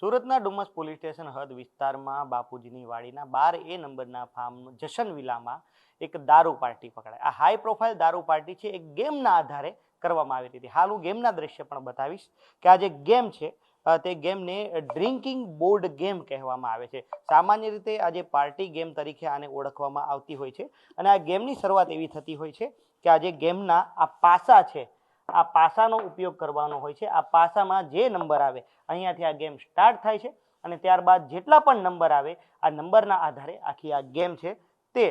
સુરતના Dumas police station હદ વિસ્તારમાં બાપુજીની વાડીના 12A નંબરના ફાર્મ જશન વિલામાં એક દારૂ પાર્ટી પકડાય। આ હાઈ પ્રોફાઇલ દારૂ પાર્ટી છે એક ગેમના આધારે કરવામાં આવી હતી। હાલ હું ગેમના દ્રશ્ય પણ બતાવીશ કે આ જે ગેમ છે તે ગેમને ડ્રિંકિંગ બોર્ડ ગેમ કહેવામાં આવે છે। સામાન્ય રીતે આ જે પાર્ટી ગેમ તરીકે આને ઓળખવામાં આવતી હોય છે અને આ ગેમની શરૂઆત એવી થતી હોય છે કે આ જે ગેમના આ પાસા છે આ પાસાનો ઉપયોગ કરવાનો હોય છે। આ પાસામાં જે નંબર આવે અહીંયાથી આ ગેમ સ્ટાર્ટ થાય છે અને ત્યારબાદ જેટલા પણ નંબર આવે આ નંબરના આધારે આખી આ ગેમ છે તે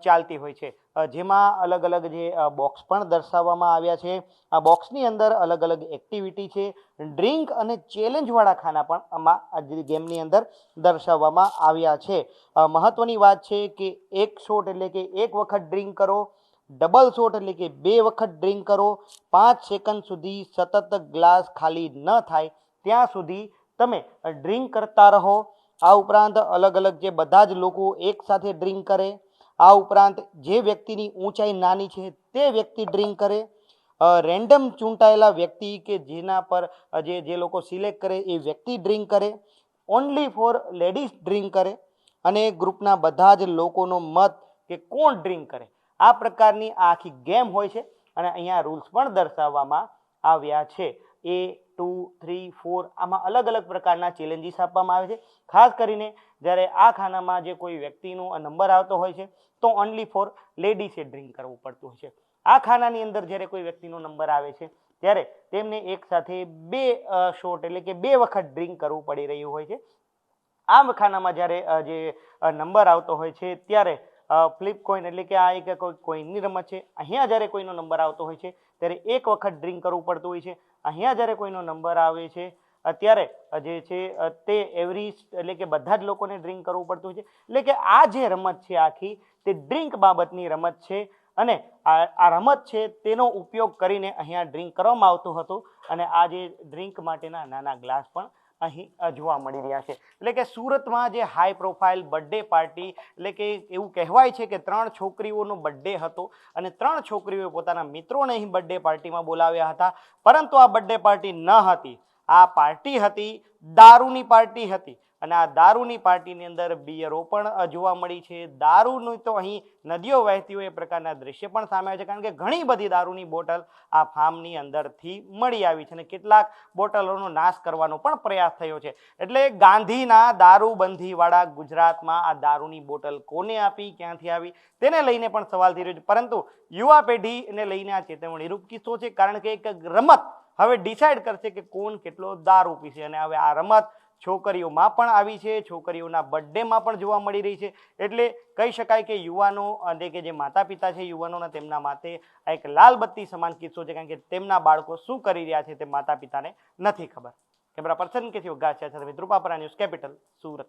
ચાલતી હોય છે। જેમાં અલગ અલગ જે બોક્સ પણ દર્શાવવામાં આવ્યા છે। આ બોક્સની અંદર અલગ અલગ એક્ટિવિટી છે, ડ્રિંક અને ચેલેન્જવાળા ખાના પણ આમાં આ ગેમની અંદર દર્શાવવામાં આવ્યા છે। મહત્વની વાત છે કે એક શોટ એટલે કે એક વખત ડ્રિંક કરો, ડબલ શોટ એટલે કે 2 વખત ડ્રિંક કરો, 5 સેકન્ડ સુધી સતત ગ્લાસ ખાલી ન થાય ત્યાં સુધી તમે ડ્રિંક કરતા રહો। આ ઉપરાંત અલગ અલગ જે બધા જ લોકો એક સાથે ડ્રિંક કરે, આ ઉપરાંત જે વ્યક્તિની ઊંચાઈ નાની છે તે વ્યક્તિ ડ્રિંક કરે, રેન્ડમ ચૂંટાયેલા વ્યક્તિ કે જેના પર જે લોકો સિલેક્ટ કરે એ વ્યક્તિ ડ્રિંક કરે, ઓનલી ફોર લેડીઝ ડ્રિંક કરે અને ગ્રુપના બધા જ લોકોનો મત કે કોણ ડ્રિંક કરે આ પ્રકારની આખી ગેમ હોય છે અને અહીંયા રૂલ્સ પણ દર્શાવવામાં આવ્યા છે। 1, 2, 3, 4 આમાં અલગ અલગ પ્રકારના ચેલેન્જીસ આપવામાં આવે છે। ખાસ કરીને જ્યારે આ ખાનામાં જે કોઈ વ્યક્તિનો નંબર આવતો હોય છે તો ઓનલી ફોર લેડીઝે ડ્રિંક કરવું પડતું હોય છે। આ ખાનાની અંદર જ્યારે કોઈ વ્યક્તિનો નંબર આવે છે ત્યારે તેમને એક સાથે 2 શોટ એટલે કે 2 વખત ડ્રિંક કરવું પડી રહ્યું હોય છે। આ ખાનામાં જ્યારે જે નંબર આવતો હોય છે ત્યારે ફ્લિપ કોઈન એટલે કે આ એક કોઈ કોઈનની રમત છે। અહીંયા જ્યારે કોઈનો નંબર આવતો હોય છે ત્યારે એક વખત ડ્રિંક કરવું પડતું હોય છે। અહીંયા જ્યારે કોઈનો નંબર આવે છે અત્યારે જે છે તે એવરેજ એટલે કે બધા જ લોકોને ડ્રિંક કરવું પડતું હોય છે। એટલે કે આ જે રમત છે આખી તે ડ્રિંક બાબતની રમત છે અને આ રમત છે તેનો ઉપયોગ કરીને અહીંયા ડ્રિંક કરવામાં આવતું હતું અને આ જે ડ્રિંક માટેના નાના ગ્લાસ પણ અહીં જોવા મળી રહ્યા છે। એટલે કે સુરતમાં જે હાઈ પ્રોફાઇલ બર્થડે પાર્ટી એટલે કે એવું કહેવાય છે કે 3 છોકરીઓનો બર્થડે હતો અને 3 છોકરીઓએ પોતાના મિત્રોને અહીં બર્થડે પાર્ટીમાં બોલાવ્યા હતા, પરંતુ આ બર્થડે પાર્ટી ન હતી, આ પાર્ટી હતી દારૂની પાર્ટી હતી અને આ દારૂની પાર્ટીની અંદર બિયરો પણ જોવા મળી છે। દારૂની તો અહીં નદીઓ વહેતી હોય એ પ્રકારના દ્રશ્ય પણ સામે આવે છે કારણ કે ઘણી બધી દારૂની બોટલ આ ફાર્મની અંદરથી મળી આવી છે અને કેટલાક બોટલોનો નાશ કરવાનો પણ પ્રયાસ થયો છે। એટલે ગાંધીના દારૂબંધીવાળા ગુજરાતમાં આ દારૂની બોટલ કોને આપી, ક્યાંથી આવી તેને લઈને પણ સવાલ થઈ રહ્યો છે, પરંતુ યુવા પેઢીને લઈને આ ચેતવણીરૂપ કિસ્સો છે કારણ કે એક રમત હવે ડિસાઇડ કરશે કે કોણ કેટલો દારૂ પીશે અને હવે આ રમત છોકરીઓમાં પણ આવી છે, છોકરીઓના બર્થડેમાં પણ જોવા મળી રહી છે। એટલે કહી શકાય કે યુવાનો એટલે કે જે માતા પિતા છે યુવાનોના તેમના માટે આ એક લાલ બત્તી સમાન કિસ્સો છે કારણ કે તેમના બાળકો શું કરી રહ્યા છે તે માતા પિતાને નથી ખબર। કેમેરા પર્સન કે થયો ગાછા સાથે વિદ્રુપાપરા ન્યૂઝ કેપિટલ સુરત।